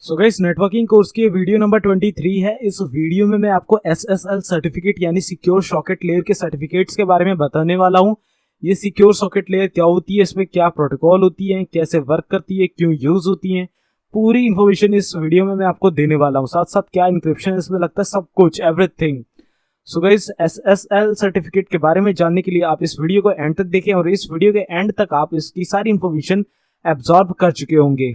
So guys, networking course की video number 23 है। इस वीडियो में मैं आपको SSL सर्टिफिकेट यानी सिक्योर सॉकेट लेयर के सर्टिफिकेट्स के बारे में बताने वाला हूं। ये सिक्योर सॉकेट लेयर क्या होती है, इसमें क्या प्रोटोकॉल होती है, कैसे वर्क करती है, क्यों यूज होती है, पूरी इन्फॉर्मेशन इस वीडियो में मैं आपको देने वाला हूं। साथ साथ क्या इंक्रिप्शन इसमें लगता है, सब कुछ, everything. So guys, SSL certificate के बारे में जानने के लिए आप इस वीडियो को एंड तक देखें और इस वीडियो के एंड तक आप इसकी सारी इन्फॉर्मेशन एब्जॉर्ब कर चुके होंगे।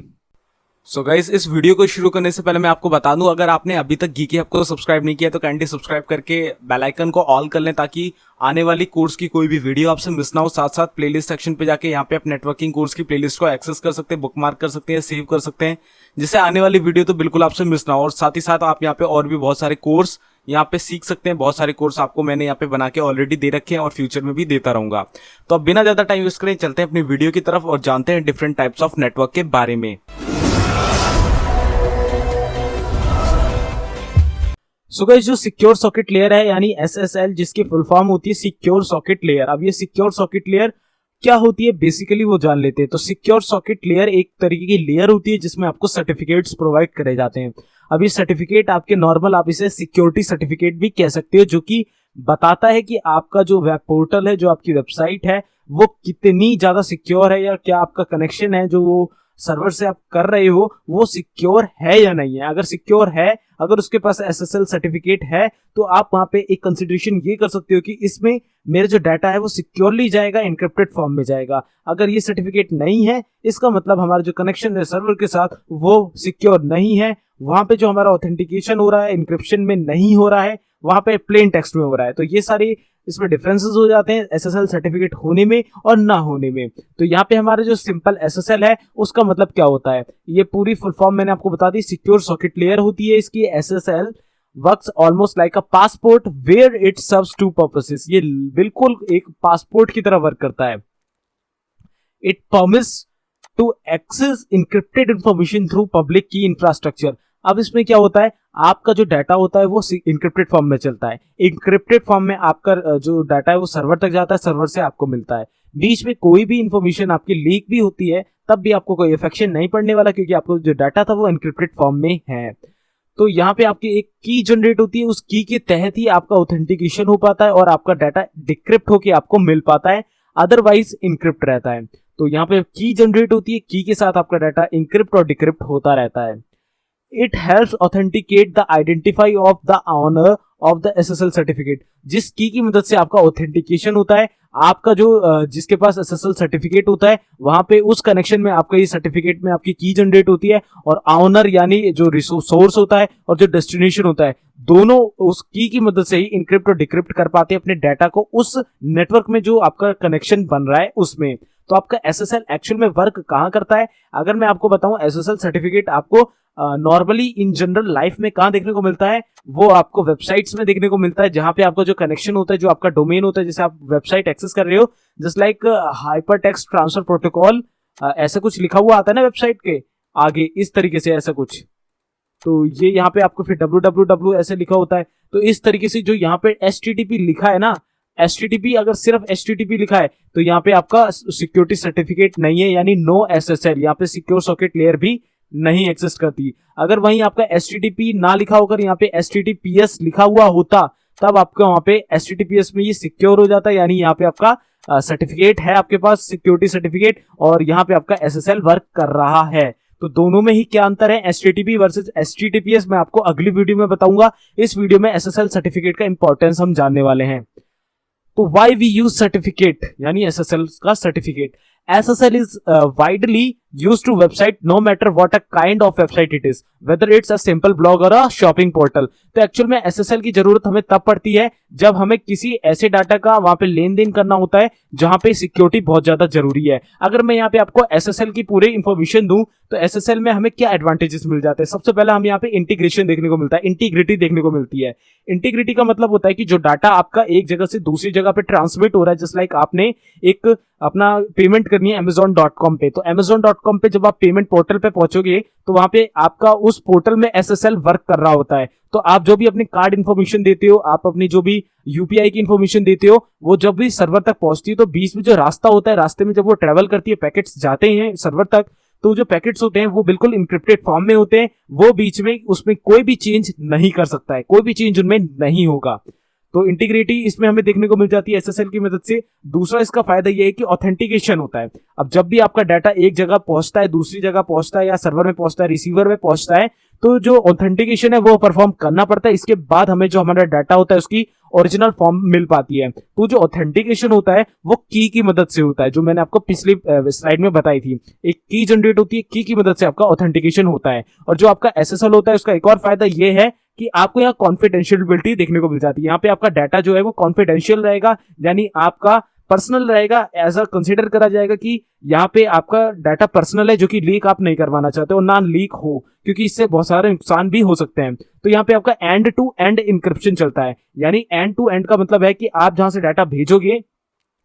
सो गाइस, इस वीडियो को शुरू करने से पहले मैं आपको बता दूं, अगर आपने अभी तक गीकी हब को सब्सक्राइब नहीं किया तो काइंडली सब्सक्राइब करके बेल आइकन को ऑल कर लें ताकि आने वाली कोर्स की कोई भी वीडियो आपसे मिस ना हो। साथ साथ प्लेलिस्ट सेक्शन पे जाके यहाँ पे आप नेटवर्किंग कोर्स की प्लेलिस्ट को एक्सेस कर सकते हैं, बुकमार्क कर सकते हैं, सेव कर सकते हैं, जिससे आने वाली वीडियो तो बिल्कुल आपसे मिस ना हो। और साथ ही साथ आप यहाँ पे और भी बहुत सारे कोर्स यहाँ पे सीख सकते हैं। बहुत सारे कोर्स आपको मैंने यहाँ पे बना के ऑलरेडी दे रखे हैं और फ्यूचर में भी देता रहूंगा। तो अब बिना ज्यादा टाइम वेस्ट करें चलते हैं अपनी वीडियो की तरफ और जानते हैं डिफरेंट टाइप्स ऑफ नेटवर्क के बारे में। सो गाइस, जो सिक्योर सॉकेट लेयर है यानी SSL, जिसकी फुल फॉर्म होती है सिक्योर सॉकेट लेयर। अब ये सिक्योर सॉकेट लेयर क्या होती है बेसिकली वो जान लेते हैं। तो सिक्योर सॉकेट लेयर एक तरीके की लेयर होती है जिसमें आपको सर्टिफिकेट्स प्रोवाइड करे जाते हैं। अब ये सर्टिफिकेट आपके नॉर्मल, आप इसे सिक्योरिटी सर्टिफिकेट भी कह सकते हो, जो कि बताता है कि आपका जो वेब पोर्टल है, जो आपकी वेबसाइट है, वो कितनी ज्यादा सिक्योर है या क्या आपका कनेक्शन है जो वो सर्वर से आप कर रहे हो वो सिक्योर है या नहीं है। अगर सिक्योर है, अगर उसके पास SSL सर्टिफिकेट है, तो आप वहां पे एक कंसिडरेशन ये कर सकते हो कि इसमें मेरा जो डाटा है वो सिक्योरली जाएगा, एनक्रिप्टेड फॉर्म में जाएगा। अगर ये सर्टिफिकेट नहीं है, इसका मतलब हमारा जो कनेक्शन है सर्वर के साथ वो सिक्योर नहीं है। वहां पे जो हमारा ऑथेंटिकेशन हो रहा है इंक्रिप्शन में नहीं हो रहा है, वहां पे प्लेन टेक्स्ट में हो रहा है। तो ये सारे इसमें डिफरेंसेस हो जाते हैं SSL सर्टिफिकेट होने में और ना होने में। तो यहाँ पे हमारा जो सिंपल SSL है उसका मतलब क्या होता है, ये पूरी फुल फॉर्म मैंने आपको बता दी। सिक्योर सॉकेट लेयर होती है इसकी। SSL works almost like a passport where it serves two purposes. ये बिल्कुल एक पासपोर्ट की तरह वर्क करता है। It permits to access encrypted information through public key infrastructure. अब इसमें क्या होता है, आपका जो डाटा होता है वो इंक्रिप्टेड फॉर्म में चलता है। इंक्रिप्टेड फॉर्म में आपका जो डाटा है वो सर्वर तक जाता है, सर्वर से आपको मिलता है। बीच में कोई भी इंफॉर्मेशन आपकी लीक भी होती है तब भी आपको कोई इफेक्शन नहीं पड़ने वाला, क्योंकि आपको जो डाटा था वो इंक्रिप्टेड फॉर्म में है। तो यहाँ पे आपकी एक की जनरेट होती है, उस की के तहत ही आपका ऑथेंटिकेशन हो पाता है और आपका डाटा डिक्रिप्ट होकर आपको मिल पाता है, अदरवाइज इनक्रिप्ट रहता है। तो यहाँ पे की जनरेट होती है, की के साथ आपका डाटा इंक्रिप्ट और डिक्रिप्ट होता रहता है। It helps authenticate the identify of the owner of the SSL certificate। जिस की मदद से आपका ऑथेंटिकेशन होता है, आपका जो जिसके पास SSL सर्टिफिकेट होता है वहां पे उस कनेक्शन में आपका ये सर्टिफिकेट में आपकी की जनरेट होती है, और ऑनर यानी जो सोर्स होता है और जो डेस्टिनेशन होता है, दोनों उस की मदद से ही इनक्रिप्ट और डिक्रिप्ट कर पाते हैं अपने डाटा को उस नेटवर्क में जो आपका कनेक्शन बन रहा है उसमें। तो आपका SSL एक्चुअल में वर्क कहाँ करता है, अगर मैं आपको बताऊं, SSL सर्टिफिकेट आपको नॉर्मली इन जनरल लाइफ में कहाँ देखने को मिलता है, वो आपको वेबसाइट्स में देखने को मिलता है, जहां पे आपका जो कनेक्शन होता है, जो आपका डोमेन होता है, जैसे आप वेबसाइट एक्सेस कर रहे हो, just like hyper text transfer protocol, ऐसा कुछ लिखा हुआ आता है ना वेबसाइट के आगे, इस तरीके से ऐसा कुछ। तो ये यहाँ पे आपको फिर www ऐसे लिखा होता है। तो इस तरीके से जो यहाँ पे HTTP लिखा है ना, HTTP, अगर सिर्फ HTTP लिखा है तो यहाँ पे आपका सिक्योरिटी सर्टिफिकेट नहीं है, यानी नो SSL, यहाँ पे सिक्योर सॉकेट लेयर भी नहीं एग्जिस्ट करती। अगर वहीं आपका HTTP ना लिखा होकर यहाँ पे HTTPS लिखा हुआ होता, तब आपका वहां पे HTTPS में ये सिक्योर हो जाता है, यानी यहाँ पे आपका सर्टिफिकेट है आपके पास, सिक्योरिटी सर्टिफिकेट, और यहाँ पे आपका SSL वर्क कर रहा है। तो दोनों में ही क्या अंतर है, HTTP वर्सेस HTTPS, मैं आपको अगली वीडियो में बताऊंगा। इस वीडियो में SSL सर्टिफिकेट का इंपॉर्टेंस हम जानने वाले हैं। तो वाई वी यूज सर्टिफिकेट यानी SSL का certificate. SSL is widely used to website no matter what a kind of website it is, whether it's a simple blog or a shopping portal। तो actual में SSL की जरूरत हमें तब पड़ती है जब हमें किसी ऐसे डाटा का वहां पे लेन देन करना होता है जहां पे सिक्योरिटी बहुत ज्यादा जरूरी है। अगर मैं यहाँ पे आपको SSL की पूरी इंफॉर्मेशन दूं तो SSL में हमें क्या एडवांटेजेस मिल जाते हैं। सबसे पहले हमें यहाँ पे इंटीग्रेशन देखने को मिलता है, इंटीग्रिटी देखने को मिलती है। इंटीग्रिटी का मतलब होता है कि जो डाटा आपका एक जगह से दूसरी जगह पे ट्रांसमिट हो रहा है, जस्ट लाइक आपने एक अपना पेमेंट करनी है Amazon.com पे, तो Amazon.com पे जब आप पेमेंट पोर्टल पे पहुंचोगे तो वहां पे आपका उस पोर्टल में SSL वर्क कर रहा होता है। तो आप जो भी अपनी कार्ड इन्फॉर्मेशन देते हो, आप अपनी जो भी UPI की इन्फॉर्मेशन देते हो, वो जब भी सर्वर तक पहुंचती है तो बीच में जो रास्ता होता है, रास्ते में जब वो ट्रेवल करती है, पैकेट्स जाते हैं सर्वर तक, तो जो पैकेट्स होते हैं वो बिल्कुल इंक्रिप्टेड फॉर्म में होते हैं, वो बीच में उसमें कोई भी चेंज नहीं कर सकता है, कोई भी चेंज उनमें नहीं होगा। तो इंटीग्रिटी इसमें हमें देखने को मिल जाती है एसएसएल की मदद से। दूसरा इसका फायदा यह है कि ऑथेंटिकेशन होता है। अब जब भी आपका डाटा एक जगह पहुंचता है, दूसरी जगह पहुंचता है, या सर्वर में पहुंचता है, रिसीवर में पहुंचता है, तो जो ऑथेंटिकेशन है वो परफॉर्म करना पड़ता है। इसके बाद हमें जो हमारा डाटा होता है उसकी ओरिजिनल फॉर्म मिल पाती है। तो जो ऑथेंटिकेशन होता है वो की मदद से होता है, जो मैंने आपको पिछली स्लाइड में बताई थी। एक की जनरेट होती है, की मदद से आपका ऑथेंटिकेशन होता है। और जो आपका एसएसएल होता है उसका एक और फायदा ये है कि आपको यहाँ कॉन्फिडेंशियलिटी देखने को मिल जाती है। यहाँ पे आपका डाटा जो है वो कॉन्फिडेंशियल रहेगा, यानी आपका पर्सनल रहेगा, एज अ कंसीडर करा जाएगा कि यहाँ पे आपका डाटा पर्सनल है, जो कि लीक आप नहीं करवाना चाहते और ना लीक हो, क्योंकि इससे बहुत सारे नुकसान भी हो सकते हैं। तो यहाँ पे आपका एंड टू एंड इंक्रिप्शन चलता है, यानी एंड टू एंड का मतलब है कि आप जहां से डाटा भेजोगे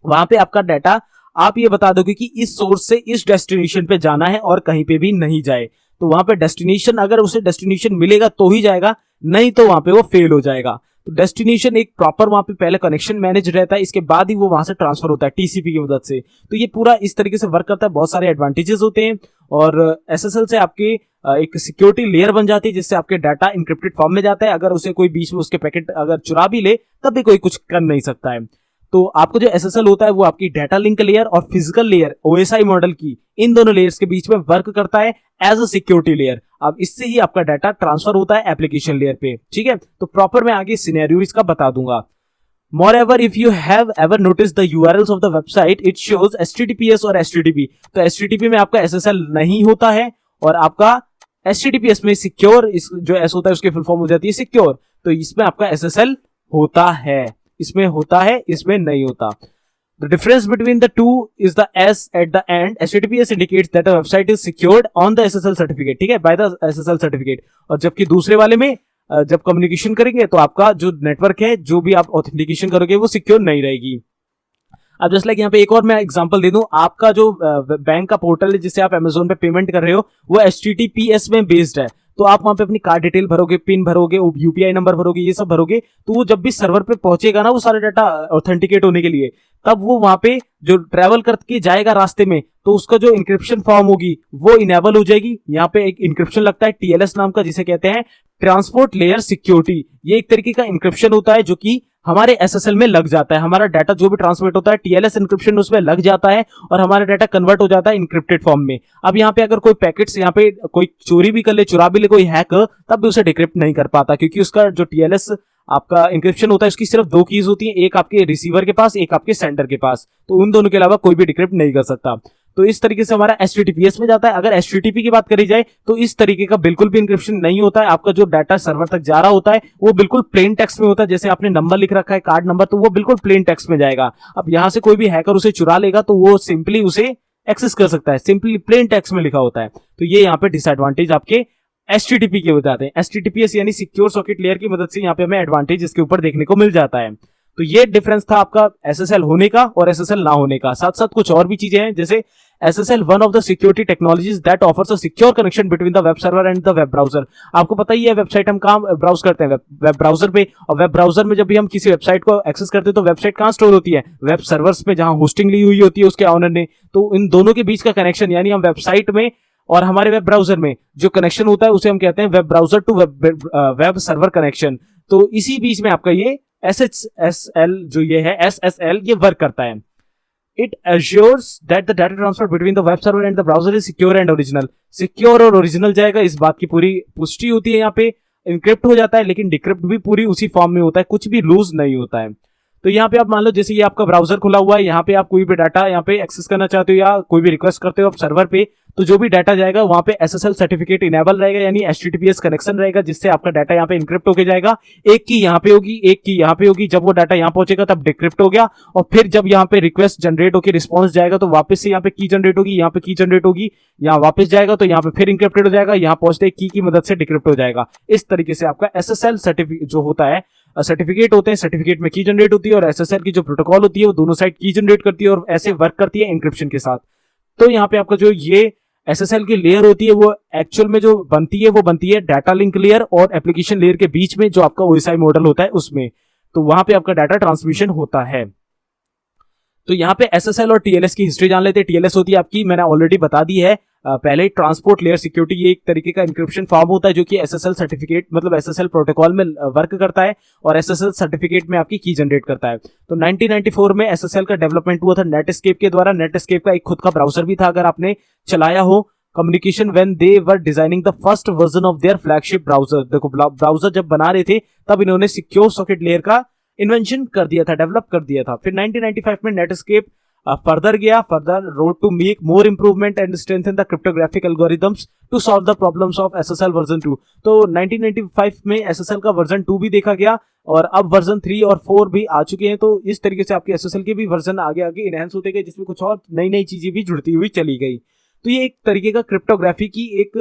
वहां पे आपका डाटा आप ये बता दोगे कि इस सोर्स से इस डेस्टिनेशन पे जाना है और कहीं पे भी नहीं जाए। तो वहां पे डेस्टिनेशन, अगर उसे डेस्टिनेशन मिलेगा तो ही जाएगा, नहीं तो वहां पे वो फेल हो जाएगा। तो डेस्टिनेशन एक प्रॉपर वहां पे पहले कनेक्शन मैनेज रहता है, इसके बाद ही वो वहां से ट्रांसफर होता है टीसीपी की मदद से। तो ये पूरा इस तरीके से वर्क करता है, बहुत सारे एडवांटेजेस होते हैं। और एसएसएल से आपकी एक सिक्योरिटी लेयर बन जाती है, जिससे आपके डाटा इंक्रिप्टेड फॉर्म में जाता है। अगर उसे कोई बीच में उसके पैकेट अगर चुरा भी ले तब भी कोई कुछ कर नहीं सकता है। तो आपको जो एसएसएल होता है वो आपकी डाटा लिंक लेयर और फिजिकल लेयर ओएसआई मॉडल की, इन दोनों लेयर्स के बीच में वर्क करता है एज अ सिक्योरिटी लेयर। अब इससे ही आपका डाटा ट्रांसफर होता है एप्लीकेशन लेयर पे, ठीक है। तो प्रॉपर मैं आगे सिनेरियो इसका बता दूंगा। Moreover, if you have ever noticed the URLs of the website, it shows HTTPS और HTTP। तो HTTP में आपका SSL नहीं होता है और आपका HTTPS में सिक्योर, इस जो S होता है उसकी फुल फॉर्म हो जाती है सिक्योर। तो इसमें आपका SSL होता है, इसमें होता है, इसमें नहीं होता। The difference between the two is the S at the end. HTTPS indicates that a website is secured on the SSL certificate, ठीक है, by the SSL certificate। और जबकि दूसरे वाले में जब कम्युनिकेशन करेंगे तो आपका जो नेटवर्क है, जो भी आप ऑथेंटिकेशन करोगे वो सिक्योर नहीं रहेगी। अब जस्ट लाइक यहाँ पे एक और मैं एग्जांपल दे दूं, आपका जो बैंक का पोर्टल है जिससे आप अमेजोन पे पेमेंट कर रहे हो वो HTTPS में बेस्ड है। तो आप वहां पे अपनी कार्ड डिटेल भरोगे, पिन भरोगे, यूपीआई नंबर भरोगे, ये सब भरोगे, तो वो जब भी सर्वर पे पहुंचेगा ना वो सारा डाटा ऑथेंटिकेट होने के लिए, तब वो वहां पे जो ट्रेवल करके जाएगा रास्ते में, तो उसका जो इंक्रिप्शन फॉर्म होगी वो इनेबल हो जाएगी। यहाँ पे एक इंक्रिप्शन लगता है TLS नाम का, जिसे कहते हैं ट्रांसपोर्ट लेयर सिक्योरिटी। ये एक तरीके का इंक्रिप्शन होता है जो कि हमारे SSL में लग जाता है। हमारा डाटा जो भी ट्रांसमिट होता है TLS इंक्रिप्शन उसमें लग जाता है और हमारा डाटा कन्वर्ट हो जाता है इंक्रिप्टेड फॉर्म में। अब यहाँ पे अगर कोई पैकेट्स यहाँ पे कोई चोरी भी कर ले, चुरा भी ले कोई हैक, तब भी उसे डिक्रिप्ट नहीं कर पाता, क्योंकि उसका जो TLS आपका इंक्रिप्शन होता है उसकी सिर्फ दो कीज होती हैं, एक आपके रिसीवर के पास, एक आपके सेंडर के पास। तो उन दोनों के अलावा कोई भी डिक्रिप्ट नहीं कर सकता। तो इस तरीके से हमारा HTTPS में जाता है। अगर HTTP की बात करी जाए तो इस तरीके का बिल्कुल भी इंक्रिप्शन नहीं होता है। आपका जो डाटा सर्वर तक जा रहा होता है वो बिल्कुल प्लेन टेक्स्ट में होता है। जैसे आपने नंबर लिख रखा है, कार्ड नंबर, तो वो बिल्कुल प्लेन टेक्स्ट में जाएगा। अब यहां से कोई भी हैकर उसे चुरा लेगा तो वो सिंपली उसे एक्सेस कर सकता है, सिंपली प्लेन टेक्स्ट में लिखा होता है। तो ये यहाँ पे डिसएडवांटेज आपके HTTP के हो जाते हैं। HTTPS यानी सिक्योर सॉकेट लेयर की मदद से यहाँ पे हमें एडवांटेज इसके ऊपर देखने को मिल जाता है। तो ये डिफरेंस था आपका SSL होने का और SSL ना होने का। साथ साथ कुछ और भी चीजें हैं, जैसे SSL one of the security technologies that offers a secure connection between the web server and the web browser. आपको पता ही है वेबसाइट हम कहाँ ब्राउज करते हैं, वेब ब्राउजर पे। और वेब ब्राउजर में जब भी हम किसी वेबसाइट को एक्सेस करते हैं तो वेबसाइट कहाँ स्टोर होती है, वेब सर्वर्स में, जहां होस्टिंग ली हुई होती है उसके ऑनर ने। तो इन दोनों के बीच का कनेक्शन, यानी हम वेबसाइट में और हमारे वेब ब्राउजर में जो कनेक्शन होता है उसे हम कहते हैं web browser to web server connection. तो इसी बीच में आपका ये SSL जो ये है SSL ये वर्क करता है। It assures that the data transfer between the web server and the browser is secure and original। Secure और ओरिजिनल जाएगा, इस बात की पूरी पुष्टि होती है। यहाँ पे इंक्रिप्ट हो जाता है लेकिन डिक्रिप्ट भी पूरी उसी फॉर्म में होता है, कुछ भी लूज नहीं होता है। तो यहाँ पे आप मान लो जैसे ये आपका ब्राउजर खुला हुआ है, यहाँ पे आप कोई भी डाटा यहाँ पे एक्सेस करना चाहते हो या कोई भी रिक्वेस्ट करते हो आप सर्वर पे, तो जो भी डाटा जाएगा वहां पे SSL सर्टिफिकेट इनेबल रहेगा, यानी HTTPS कनेक्शन रहेगा, जिससे आपका डाटा यहाँ पे इंक्रिप्ट होके जाएगा। एक की यहाँ पे होगी, एक की यहाँ पे होगी। जब वो डाटा यहाँ पहुंचेगा तब डिक्रिप्ट हो गया, और फिर जब यहाँ पे रिक्वेस्ट जनरेट होकर रिस्पॉन्स जाएगा तो वापस से यहाँ पे की जनरेट होगी, यहाँ पे की जनरेट होगी, यहाँ वापस जाएगा तो यहाँ पे फिर इंक्रिप्टेड हो जाएगा, यहाँ पहुंचते की मदद से डिक्रिप्ट हो जाएगा। इस तरीके से आपका SSL सर्टिफिकेट जो होता है, सर्टिफिकेट होते हैं, सर्टिफिकेट में की जनरेट होती है और SSL की जो प्रोटोकॉल होती है वो दोनों साइड की जनरेट करती है और ऐसे वर्क करती है इंक्रिप्शन के साथ। तो यहाँ पे आपका जो ये SSL की लेयर होती है वो एक्चुअल में जो बनती है वो बनती है डाटा लिंक लेयर और एप्लीकेशन लेयर के बीच में, जो आपका OSI मॉडल होता है उसमें। तो वहां पे आपका डाटा ट्रांसमिशन होता है। तो यहाँ पे SSL और TLS की हिस्ट्री जान लेते हैं। TLS होती है आपकी, मैंने ऑलरेडी बता दी है, पहले ट्रांसपोर्ट लेयर सिक्योरिटी, ये एक तरीके का इंक्रिप्शन फॉर्म होता है जो कि एसएसएल सर्टिफिकेट मतलब एसएसएल प्रोटोकॉल में वर्क करता है और एसएसएल सर्टिफिकेट में आपकी की जनरेट करता है। तो 1994 में एसएसएल का डेवलपमेंट हुआ था नेटस्केप के द्वारा। नेटस्केप का एक खुद का ब्राउजर भी था, अगर आपने चलाया हो। Communication when they were designing the first version of their flagship browser, देखो ब्राउजर जब बना रहे थे तब इन्होंने सिक्योर सॉकेट लेयर का इन्वेंशन कर दिया था, डेवलप कर दिया था। फिर 1995 में नेटस्केप फर्दर गया, further road to make more improvement and strengthen the cryptographic algorithms to solve the problems of SSL version 2। तो 1995 में एसएसएल का वर्जन 2 भी देखा गया और अब वर्जन 3 और 4 भी आ चुके हैं। तो इस तरीके से आपके एसएसएल के भी वर्जन आगे आगे इनहेंस होते गए, जिसमें कुछ और नई नई चीजें भी जुड़ती हुई चली गई। तो ये एक तरीके का क्रिप्टोग्राफी की एक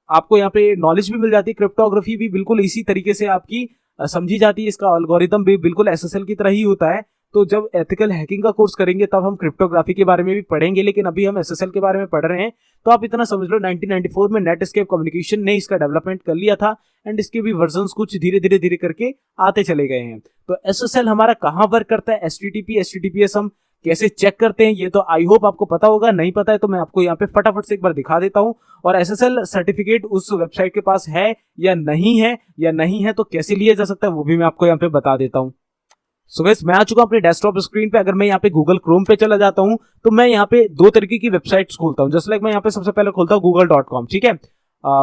आपको यहाँ पे नॉलेज भी मिल जाती है। क्रिप्टोग्राफी भी बिल्कुल इसी तरीके से आपकी समझी जाती है, इसका एल्गोरिथम भी बिल्कुल एसएसएल की तरह ही होता है। तो जब एथिकल हैकिंग का कोर्स करेंगे तब हम क्रिप्टोग्राफी के बारे में भी पढ़ेंगे, लेकिन अभी हम एसएसएल के बारे में पढ़ रहे हैं। तो आप इतना समझ लो 1994 में नेटस्केप कम्युनिकेशन ने इसका डेवलपमेंट कर लिया था एंड इसके भी वर्जन्स कुछ धीरे धीरे धीरे करके आते चले गए हैं। तो एसएसएल हमारा कहाँ वर्क करता है, एचटीटीपी एचटीटीपीएस हम कैसे चेक करते हैं, ये तो आई होप आपको पता होगा। नहीं पता है तो मैं आपको यहाँ पे फटाफट से एक बार दिखा देता हूँ। और एसएसएल सर्टिफिकेट उस वेबसाइट के पास है या नहीं है तो कैसे लिया जा सकता है वो भी मैं आपको यहाँ पे बता देता हूँ। सो गाइस, मैं आ चुका हूं अपने डेस्कटॉप स्क्रीन पे। अगर मैं यहाँ पे गूगल क्रोम पे चला जाता हूं तो मैं यहाँ पे दो तरीके की वेबसाइट्स खोलता हूं। जस्ट लाइक मैं यहाँ पे सबसे पहले खोलता हूँ google.com, ठीक है।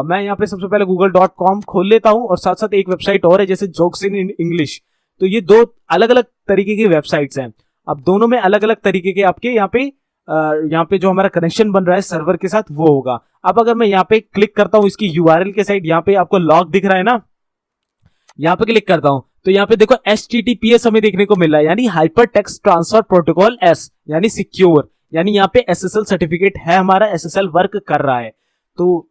मैं यहाँ पे सबसे पहले google.com खोल लेता हूँ और साथ साथ एक वेबसाइट और है जैसे जोक्स इन इंग्लिश। तो ये दो अलग अलग तरीके की वेबसाइट्स हैं। अब दोनों में अलग अलग तरीके के आपके यहाँ पे जो हमारा कनेक्शन बन रहा है सर्वर के साथ वो होगा। अब अगर मैं यहाँ पे क्लिक करता हूँ इसकी यूआरएल के साइड, यहाँ पे आपको लॉग दिख रहा है ना, यहाँ पे क्लिक करता हूं तो यहाँ पे देखो HTTPS हमें देखने को मिल रहा है, यानी hyper text transfer protocol S, यानी सिक्योर। यानी यहाँ पे SSL सर्टिफिकेट है हमारा, SSL वर्क कर रहा है। तो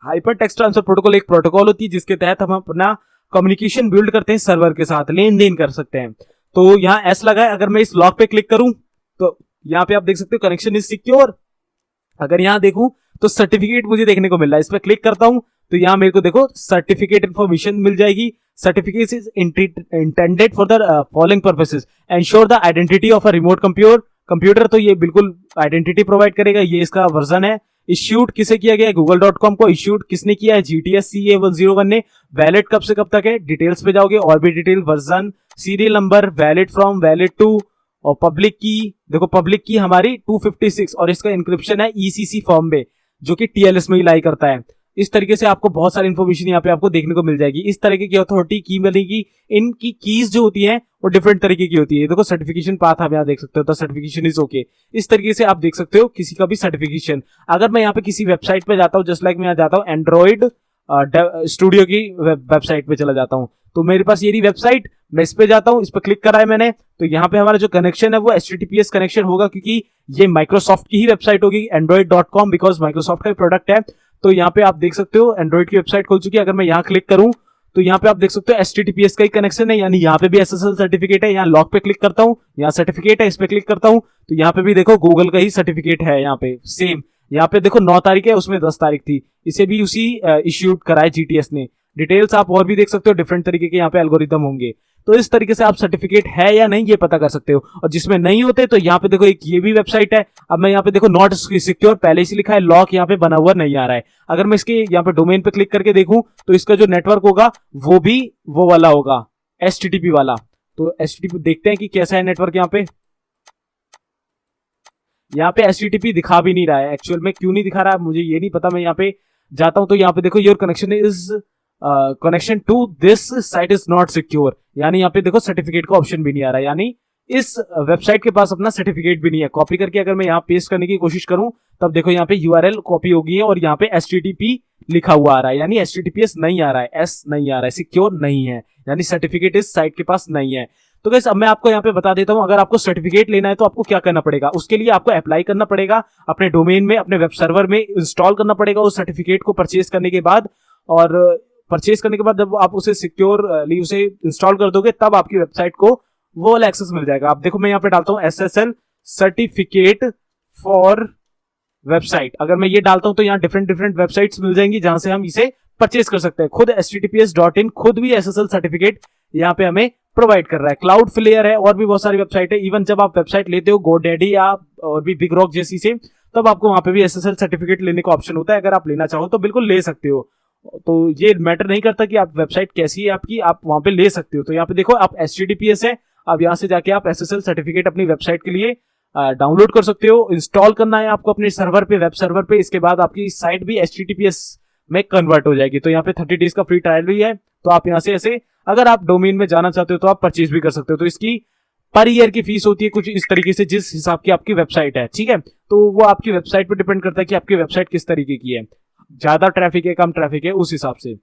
हाइपर टेक्स्ट ट्रांसफर प्रोटोकॉल एक प्रोटोकॉल होती है जिसके तहत हम अपना कम्युनिकेशन बिल्ड करते हैं सर्वर के साथ, लेन देन कर सकते हैं। तो यहाँ S लगा है। अगर मैं इस लॉग पे क्लिक करूं तो यहाँ पे आप देख सकते हो कनेक्शन इज सिक्योर। अगर यहाँ देखूं तो सर्टिफिकेट मुझे देखने को मिल रहा है। इस पर क्लिक करता हूं तो यहाँ मेरे को देखो सर्टिफिकेट इन्फॉर्मेशन मिल जाएगी। Certificate is intended for the following purposes, ensure the identity of a remote computer. तो ये बिल्कुल आइडेंटिटी प्रोवाइड करेगा। ये इसका वर्जन है। इश्यूड किसे किया गया है, google.com को इश्यूड किसने किया है, GTS CA101 ने। वैलिड कब से कब तक है, डिटेल्स पे जाओगे और भी detail, version, serial number, valid from, valid to, और पब्लिक की, देखो पब्लिक की हमारी 256 और इसका इंक्रिप्शन है ECC फॉर्म में जो कि TLS में ही लाई करता है। इस तरीके से आपको बहुत सारी इन्फॉर्मेशन यहाँ पे आपको देखने को मिल जाएगी। इस तरीके की अथॉरिटी की बनेगी। इनकी कीज जो होती हैं वो डिफरेंट तरीके की होती है। देखो सर्टिफिकेशन पाथ आप यहाँ देख सकते हो, तो सर्टिफिकेशन इज ओके। इस तरीके से आप देख सकते हो किसी का भी सर्टिफिकेशन। अगर मैं यहाँ पे किसी वेबसाइट पे जाता हूँ, जस्ट लाइक मैं यहाँ जाता हूँ एंड्रॉइड स्टूडियो की वेबसाइट पे चला जाता हूँ, तो मेरे पास ये रही वेबसाइट। मैं इस पे जाता हूँ, इस पे क्लिक करा है मैंने, तो यहाँ पे हमारा जो कनेक्शन है वो HTTPS कनेक्शन होगा, क्योंकि ये माइक्रोसॉफ्ट की ही वेबसाइट होगी, android.com, बिकॉज माइक्रोसॉफ्ट का प्रोडक्ट है। तो यहाँ पे आप देख सकते हो एंड्रॉइड की वेबसाइट खुल चुकी है। अगर मैं यहाँ क्लिक करूँ तो यहाँ पे आप देख सकते हो HTTPS का ही कनेक्शन है, यानी यहाँ पे भी SSL सर्टिफिकेट है। यहाँ लॉग पे क्लिक करता हूँ, यहाँ सर्टिफिकेट है, इस पे क्लिक करता हूँ तो यहाँ पे भी देखो गूगल का ही सर्टिफिकेट है। यहाँ पे सेम, यहाँ पे देखो 9 तारीख है, उसमें 10 तारीख थी, इसे भी उसी इश्यूड कराए GTS ने। डिटेल्स आप और भी देख सकते हो, डिफरेंट तरीके के यहाँ पे एल्गोरिथम होंगे। तो इस तरीके से आप सर्टिफिकेट है या नहीं ये पता कर सकते हो। और जिसमें नहीं होते तो यहाँ पे देखो एक ये भी वेबसाइट है। अब मैं यहाँ पे देखो नॉट सिक्योर पहले से लिखा है, लॉक यहाँ पे बना हुआ नहीं आ रहा है। अगर मैं इसके यहाँ पे डोमेन पे क्लिक करके देखूं तो इसका जो नेटवर्क होगा वो भी वो वाला होगा, HTTP वाला। तो HTTP देखते हैं कि कैसा है नेटवर्क। यहाँ पे HTTP दिखा भी नहीं रहा है। एक्चुअल में क्यों नहीं दिखा रहा है मुझे ये नहीं पता। मैं यहाँ पे जाता हूं तो यहाँ पे देखो your connection is connection to this site is not secure, यानी यहाँ पे देखो सर्टिफिकेट का ऑप्शन भी नहीं आ रहा है, यानी इस वेबसाइट के पास अपना सर्टिफिकेट भी नहीं है। कॉपी करके अगर मैं यहाँ पेस्ट करने की कोशिश करूं तब देखो यहाँ पे URL कॉपी होगी है और यहाँ पे HTTP लिखा हुआ आ रहा है, यानी HTTPS नहीं आ रहा है, S नहीं आ रहा है, सिक्योर नहीं है, यानी सर्टिफिकेट इस साइट के पास नहीं है। तो गाइस अब मैं आपको यहाँ पे बता देता हूँ, अगर आपको सर्टिफिकेट लेना है तो आपको क्या करना पड़ेगा। उसके लिए आपको अप्लाई करना पड़ेगा अपने डोमेन में, अपने वेब सर्वर में इंस्टॉल करना पड़ेगा उस सर्टिफिकेट को परचेज करने के बाद। और परचेज करने के बाद जब आप उसे सिक्योरली उसे इंस्टॉल कर दोगे तब आपकी वेबसाइट को वो वाला एक्सेस मिल जाएगा। आप देखो मैं यहाँ पे डालता हूँ SSL सर्टिफिकेट फॉर वेबसाइट। अगर मैं ये डालता हूँ तो यहाँ डिफरेंट वेबसाइट्स मिल जाएंगी जहां से हम इसे परचेज कर सकते हैं। खुद https.in खुद भी SSL सर्टिफिकेट यहाँ पे हमें प्रोवाइड कर रहा है। क्लाउडफ्लेयर है और भी बहुत सारी वेबसाइट है। इवन जब आप वेबसाइट लेते हो GoDaddy या और भी बिग रॉक जैसी से, तब आपको वहां पे भी SSL सर्टिफिकेट लेने का ऑप्शन होता है। अगर आप लेना चाहो तो बिल्कुल ले सकते हो। तो ये मैटर नहीं करता कि आप वेबसाइट कैसी है आपकी, आप वहां पे ले सकते हो। तो यहाँ पे देखो आप HTTPS है, अब यहाँ से जाके आप SSL सर्टिफिकेट अपनी वेबसाइट के लिए डाउनलोड कर सकते हो। इंस्टॉल करना है आपको अपने सर्वर पे, वेब सर्वर पे। इसके बाद आपकी साइट भी HTTPS में कन्वर्ट हो जाएगी। तो यहाँ पे 30 डेज का फ्री ट्रायल भी है। तो आप यहाँ से ऐसे अगर आप डोमेन में जाना चाहते हो तो आप परचेज भी कर सकते हो। तो इसकी पर ईयर की फीस होती है कुछ इस तरीके से, जिस हिसाब की आपकी वेबसाइट है, ठीक है। तो वो आपकी वेबसाइट पे डिपेंड करता है कि आपकी वेबसाइट किस तरीके की है, ज्यादा ट्रैफिक है कम ट्रैफिक है, उस हिसाब से।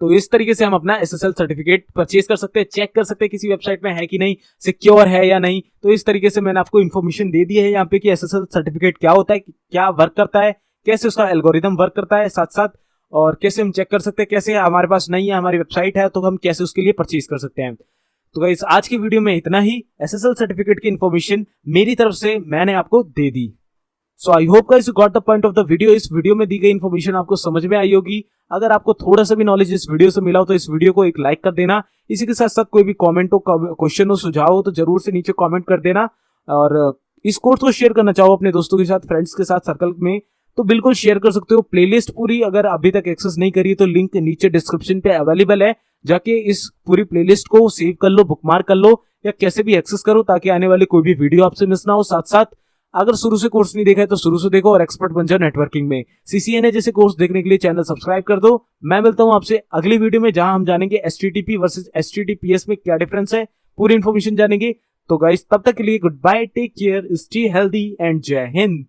तो इस तरीके से हम अपना SSL सर्टिफिकेट परचेज कर सकते हैं, चेक कर सकते हैं किसी वेबसाइट में है कि नहीं, सिक्योर है या नहीं। तो इस तरीके से मैंने आपको इन्फॉर्मेशन दे दी है यहाँ पे कि SSL सर्टिफिकेट क्या होता है, क्या वर्क करता है, कैसे उसका एल्गोरिदम वर्क करता है, साथ साथ और कैसे हम चेक कर सकते हैं, कैसे हमारे पास नहीं है हमारी वेबसाइट है तो हम कैसे उसके लिए परचेज कर सकते हैं। तो गाइस आज की वीडियो में इतना ही। SSL सर्टिफिकेट की इन्फॉर्मेशन मेरी तरफ से मैंने आपको दे दी। So I hope guys you got the point of the video. इस वीडियो में दी गई इन्फॉर्मेशन आपको समझ में आई होगी। अगर आपको थोड़ा सा भी नॉलेज इस वीडियो से मिला हो तो इस वीडियो को एक लाइक कर देना। इसी के साथ साथ कोई भी कमेंट हो, क्वेश्चन हो, सुझाव हो तो जरूर से नीचे कमेंट कर देना। और इस कोर्स को शेयर करना चाहो अपने दोस्तों के साथ, फ्रेंड्स के साथ, सर्कल में तो बिल्कुल शेयर कर सकते हो। प्लेलिस्ट पूरी अगर अभी तक एक्सेस नहीं करी तो लिंक नीचे डिस्क्रिप्शन पे अवेलेबल है, जाके इस पूरी प्लेलिस्ट को सेव कर लो, बुकमार्क कर लो या कैसे भी एक्सेस करो ताकि आने वाली कोई भी वीडियो आपसे मिस ना हो। साथ साथ अगर शुरू से कोर्स नहीं देखा है तो शुरू से देखो और एक्सपर्ट बन जाओ नेटवर्किंग में। CCNA जैसे कोर्स देखने के लिए चैनल सब्सक्राइब कर दो। मैं मिलता हूं आपसे अगली वीडियो में जहां हम जानेंगे HTTP वर्सेस HTTPS में क्या डिफरेंस है, पूरी इंफॉर्मेशन जानेंगे। तो गाइस तब तक के लिए good bye, take care, stay healthy and Jai Hind.